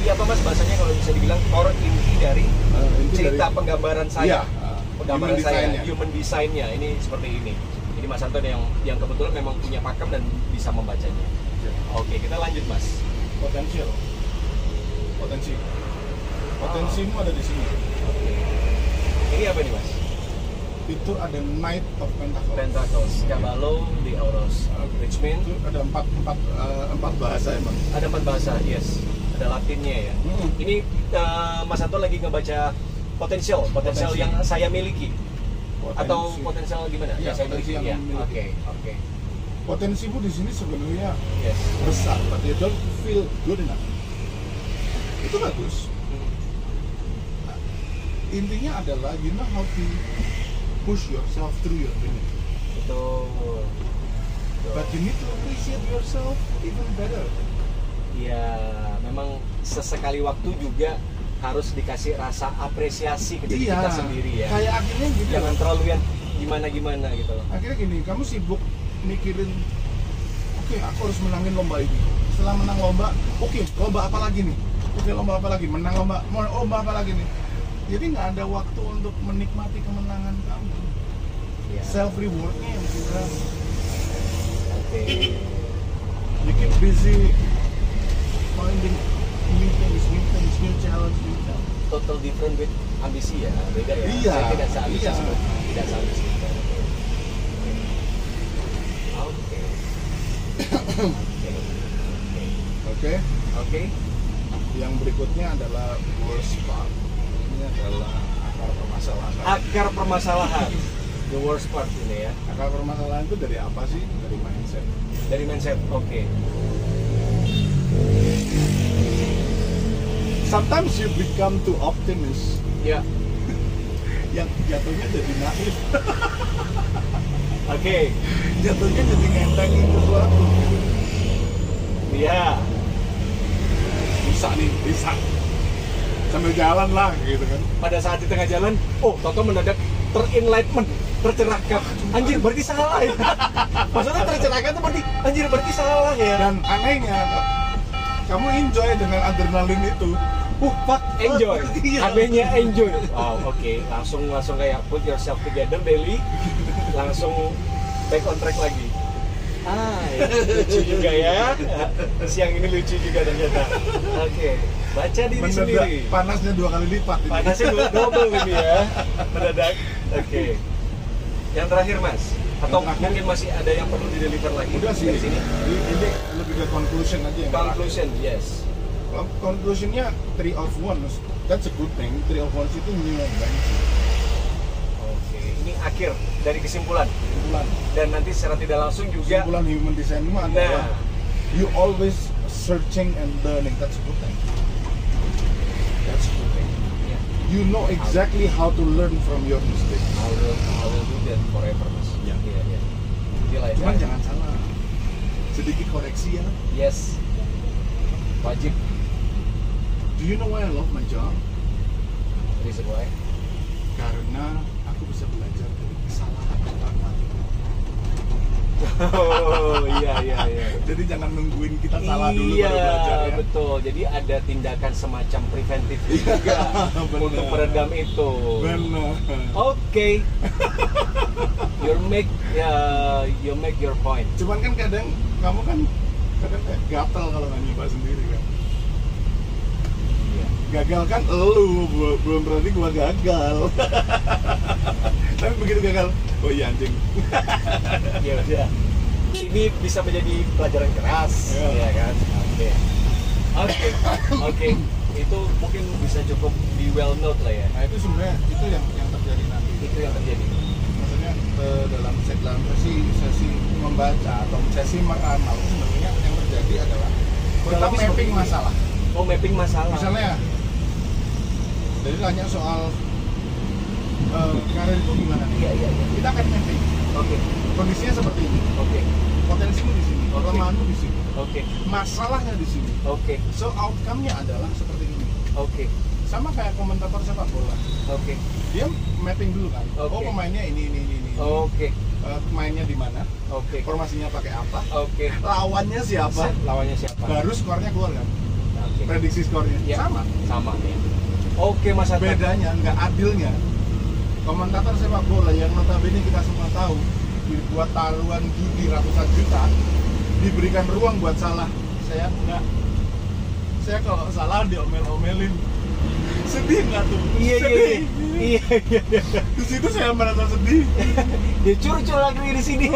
apa Mas bahasanya kalau bisa dibilang core inti dari cerita penggambaran saya. Penggambaran human saya, design-nya. human design-nya ini seperti ini. Jadi Mas Anton yang kebetulan memang punya pakem dan bisa membacanya. Oke, kita lanjut Mas. Potensimu ada di sini. Ini apa nih Mas? Itu ada Knight of Pentacles. Pentacles, Caballo di Auros, which means Itu ada empat bahasa emang. ada 4 bahasa, yes. Ada Latinnya ya. Ini Mas Anton lagi ngebaca potensial Potensi. yang saya miliki. Atau potensial gimana? Iya, Yang saya potensi miliki. yang Ya. memiliki. Oke. Potensimu di sini sebenarnya Yes. besar, but you don't feel good enough. Itu bagus. Intinya adalah you know how to push yourself through your limit, Betul. but you need to appreciate yourself even better. Ya, memang sesekali waktu juga harus dikasih rasa apresiasi ke diri kita sendiri ya. Kayak akhirnya gitu. Jangan terlalu yang gimana-gimana gitu. Akhirnya gini, kamu sibuk mikirin, oke, aku harus menangin lomba ini. setelah menang lomba, oke, lomba apa lagi nih? Oke, lomba apa lagi? Menang lomba, mau lomba apa lagi nih? Jadi nggak ada waktu untuk menikmati kemenangan kamu. Ya. Self rewardnya yang kurang. Oke. You keep busy finding new things, new challenge. Total different with ambisi ya, beda ya. Iya. Saya tidak seambisi Iya. seperti tidak seambisi. Oke. Oke. Oke. Yang berikutnya adalah worst part. Ini adalah akar permasalahan. Akar permasalahan. The worst part ini ya. Akar permasalahan itu dari apa sih? Dari mindset. Dari mindset. Oke. Sometimes you become too optimist. Ya. Yang jatuhnya jadi naif. Oke. Jatuhnya jadi ngentengin sesuatu. Iya. Bisa nih, bisa. Sambil jalan lah gitu kan. Pada saat di tengah jalan, Toto mendadak terenlightenment, tercerahkan. Anjir, berarti salah ya. Maksudnya tercerahkan itu berarti anjir berarti salah ya. Dan anehnya, kamu enjoy dengan adrenalin itu. Fuck, enjoy. Iya. Adanya enjoy. Wow, oke. Langsung kayak put yourself together daily. Langsung back on track lagi. Ya, lucu juga ya. Siang ini lucu juga ternyata. Oke. Baca diri sendiri. Panasnya 2 kali lipat ini. Panasnya double ini ya. Mendadak. Oke. Yang terakhir, Mas. Atau Yang terakhir. mungkin masih ada yang perlu di-deliver lagi Udah sih, dari sini. ini lebih ke conclusion aja yang Conclusion, yes. terakhir. Conclusionnya 3 of Wands, that's a good thing. 3 of Wands itu new adventure. Oke. Ini akhir dari kesimpulan. Kesimpulan. Dan nanti secara tidak langsung juga Kesimpulan human design itu adalah Nah. you always searching and learning. That's a good thing. That's a good thing. ya, You know exactly how to learn from your mistakes. I will do that forever, Mas. Ya. Iya. Gila ya. Cuman jangan salah. Sedikit koreksi ya. Yes. Wajib. Do you know why I love my job? Reason why? Karena aku bisa belajar dari kesalahan orang lain. Oh, iya. Jadi jangan nungguin kita salah dulu baru belajar ya. Betul. Jadi ada tindakan semacam preventif juga benar. untuk meredam itu. Benar. Oke. You make your point. Cuman kan kadang kamu kan kadang kayak gatel kalau nggak nyoba sendiri kan. Iya. Gagal kan elu, belum berarti gua gagal. Tapi begitu gagal, oh iya anjing. Ya udah. Ini bisa menjadi pelajaran keras, Iya. ya kan? Oke. Itu mungkin bisa cukup di well note lah ya. Nah itu sebenarnya itu yang terjadi nanti. Itu yang terjadi. Maksudnya dalam sesi membaca atau sesi meramal sebenarnya yang terjadi adalah kita Kurang lebih seperti mapping ini. masalah. Oh, mapping masalah. Misalnya, jadi tanya soal karir itu gimana nih? Iya. Kita akan mapping. Oke. Kondisinya seperti ini. Oke. Potensimu di sini, Oke. kelemahanmu di sini, Oke. masalahnya di sini. Oke. So outcome-nya adalah seperti ini. Oke. Sama kayak komentator sepak bola. Oke. Dia mapping dulu kan. Oke. Oh pemainnya ini. Oke. Mainnya di mana? Oke. Formasinya pakai apa? Oke. Lawannya siapa? Lawannya siapa? Baru skornya keluar kan? Oke. Prediksi skornya Ya. sama. Ya. Oke, Mas Hatta. Bedanya nggak adilnya komentator sepak bola yang notabene kita semua tahu dibuat taruhan judi ratusan juta diberikan ruang buat salah. Saya enggak. Saya kalau salah diomel-omelin. Sedih nggak tuh? Iya. Di situ saya merasa sedih. Dia curcol lagi di sini.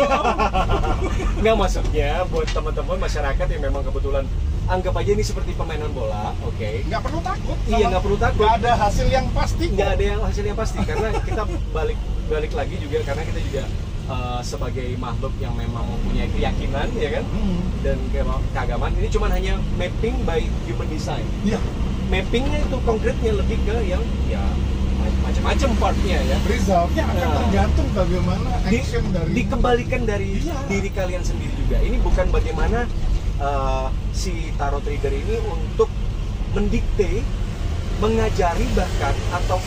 Nggak, maksudnya buat teman-teman masyarakat yang memang kebetulan anggap aja ini seperti permainan bola, oke? Nggak perlu takut. Iya, nggak perlu takut. Nggak ada hasil yang pasti. Nggak ada yang hasil yang pasti karena kita balik lagi juga karena kita juga sebagai makhluk yang memang mempunyai keyakinan, ya kan? Dan keagamaan ini cuma hanya mapping by human design. Iya. Mappingnya itu konkretnya lebih ke yang ya macam-macam partnya ya. Resultnya akan Nah. tergantung bagaimana action dari Dikembalikan dari Iya. diri kalian sendiri juga. Ini bukan bagaimana si tarot reader ini untuk mendikte, mengajari bahkan atau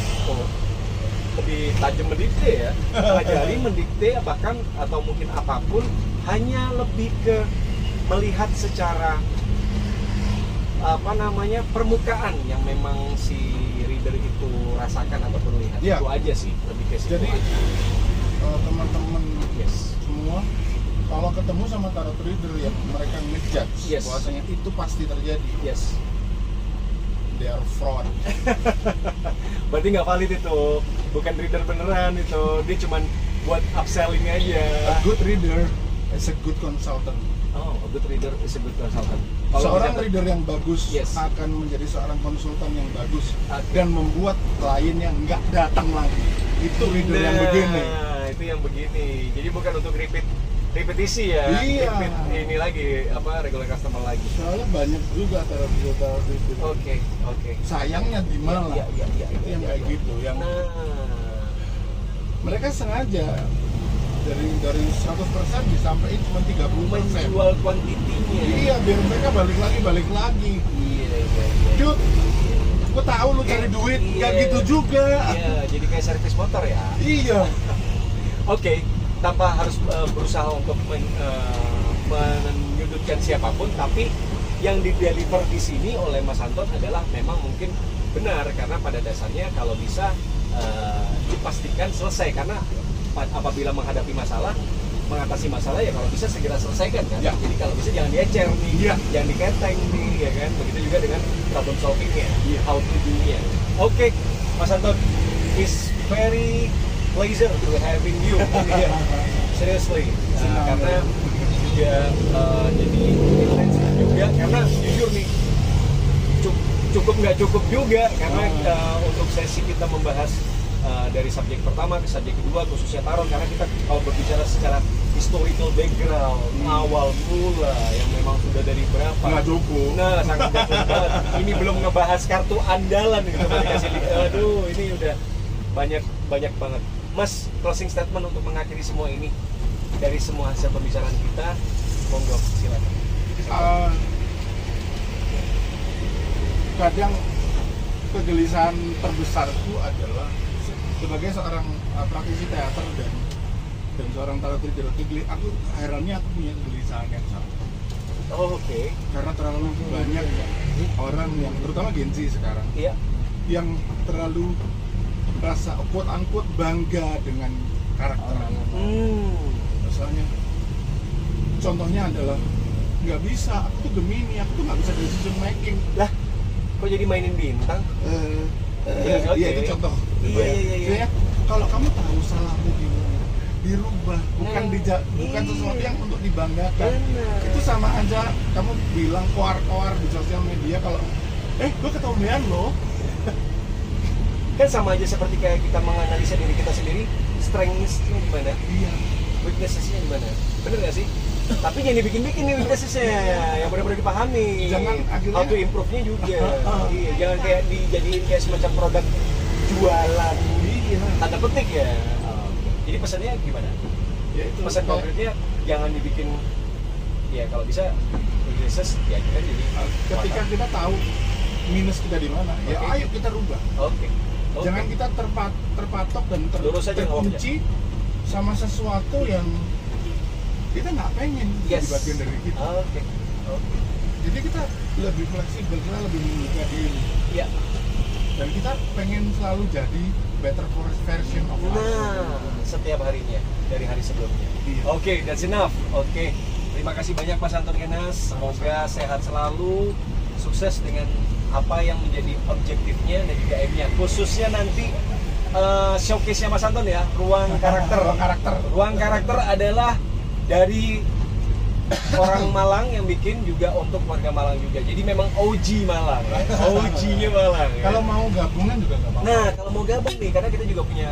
lebih tajam mendikte ya, mengajari, mendikte bahkan atau mungkin apapun, hanya lebih ke melihat secara permukaan yang memang si reader itu rasakan ataupun lihat. Iya. Itu aja sih, lebih ke situ Jadi aja. teman-teman Yes. semua kalau ketemu sama tarot reader yang mereka ngejudge Yes. bahwasanya itu pasti terjadi, Yes. they are fraud. Berarti nggak valid itu, bukan reader beneran itu, dia cuman buat upselling aja. A good reader is a good consultant. Oh, a good reader is a good consultant. Seorang misalkan- reader yang bagus Yes. akan menjadi seorang konsultan yang bagus Oke. dan membuat kliennya nggak datang lagi. Itu reader yang begini. Itu yang begini. Jadi bukan untuk repetisi ya. Iya. Repeat ini lagi regular customer lagi. Soalnya banyak juga tarot reader. Oke. Sayangnya di mana? Iya. Itu yang kayak gitu, yang Nah, mereka sengaja dari 100% disampaikan cuma 30%. menjual kuantitinya. Iya, biar mereka balik lagi. Iya. Dude, gue tahu lu cari duit, nggak Iya. gitu juga. Iya, jadi kayak servis motor ya. Iya. Oke, tanpa harus berusaha untuk menyudutkan siapapun, tapi yang di-deliver di sini oleh Mas Anton adalah memang mungkin benar, karena pada dasarnya kalau bisa dipastikan selesai, karena apabila menghadapi masalah, mengatasi masalah ya kalau bisa segera selesaikan kan. Ya. Jadi kalau bisa jangan diecer nih, Iya. jangan diketeng nih, ya kan. Begitu juga dengan problem solvingnya, Iya. how to do-nya. Oke, Mas Anton, is very pleasure to having you here. Seriously, Senang. karena juga jadi intensif juga, karena jujur nih cukup nggak cukup juga, karena untuk sesi kita membahas dari subjek pertama ke subjek kedua, khususnya tarot, karena kita kalau berbicara secara historical background, awal mula yang memang sudah dari berapa, Nggak cukup. nah sangat cukup banget. Ini belum ngebahas kartu andalan gitu, dikasih aduh ini udah banyak banget. Mas, closing statement untuk mengakhiri semua ini dari semua hasil pembicaraan kita, monggo silakan. Kadang kegelisahan terbesarku adalah sebagai seorang praktisi teater dan seorang tarot reader, aku herannya aku punya kegelisahan yang sama. Oh, oke. Karena terlalu banyak orang yang, terutama Gen Z sekarang, Iya. yang terlalu rasa quote unquote bangga dengan karakter. Misalnya, contohnya adalah nggak bisa, aku tuh Gemini, aku tuh nggak bisa decision making. Lah, kok jadi mainin bintang? Oke. Iya, itu contoh. Iya. Maksudnya, kalau kamu tahu salahmu di mana, dirubah, bukan sesuatu yang untuk dibanggakan. Benar. Itu sama aja kamu bilang koar-koar di sosial media kalau gue ketombean loh. Kan sama aja seperti kayak kita menganalisa diri kita sendiri, strengths-nya di mana, Iya. weakness-nya di mana. Bener nggak sih? Tapi jangan dibikin-bikin nih weakness-nya, yang benar-benar dipahami. Jangan akhirnya- how to improve-nya juga. Iya, jangan kayak dijadiin kayak semacam produk jualan. Iya. Tanda petik ya. Jadi pesannya gimana? Ya itu. Pesan konkretnya jangan dibikin, ya kalau bisa weaknesses ya kita jadi Ketika kita tahu minus kita di mana, ya Oke. ayo kita rubah. Oke. Jangan kita terpatok dan Lurus aja ngomongnya. terkunci sama sesuatu yang kita nggak pengen jadi Yes. bagian dari kita. Oke. Jadi kita lebih fleksibel, kita lebih membuka diri, Iya. dan kita pengen selalu jadi better version of us. Nah, setiap harinya dari hari sebelumnya. Iya. Oke, that's enough. Oke. Terima kasih banyak Mas Anton Genas. Semoga sehat selalu, sukses dengan apa yang menjadi objektifnya dan juga aimnya. Khususnya nanti showcase-nya Mas Anton ya, ruang karakter. Ruang karakter adalah dari orang Malang yang bikin juga untuk warga Malang juga. Jadi memang OG Malang ya. OG-nya Malang ya. Kalau mau gabungan juga nggak apa-apa. Nah, kalau mau gabung nih, karena kita juga punya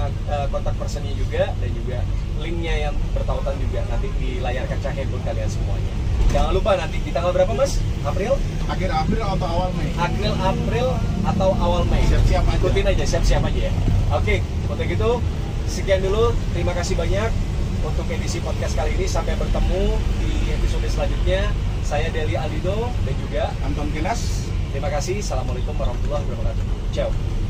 kontak personnya juga dan juga linknya yang bertautan juga nanti di layar kaca handphone kalian semuanya. Jangan lupa nanti di tanggal berapa Mas? April? Akhir April atau awal Mei. April atau awal Mei. Siap-siap aja. Ikutin aja, siap-siap aja ya. Oke, untuk itu sekian dulu. Terima kasih banyak untuk edisi podcast kali ini. Sampai bertemu di episode selanjutnya. Saya Deli Aldido dan juga Anton Genas. terima kasih. Assalamualaikum warahmatullahi wabarakatuh. Ciao.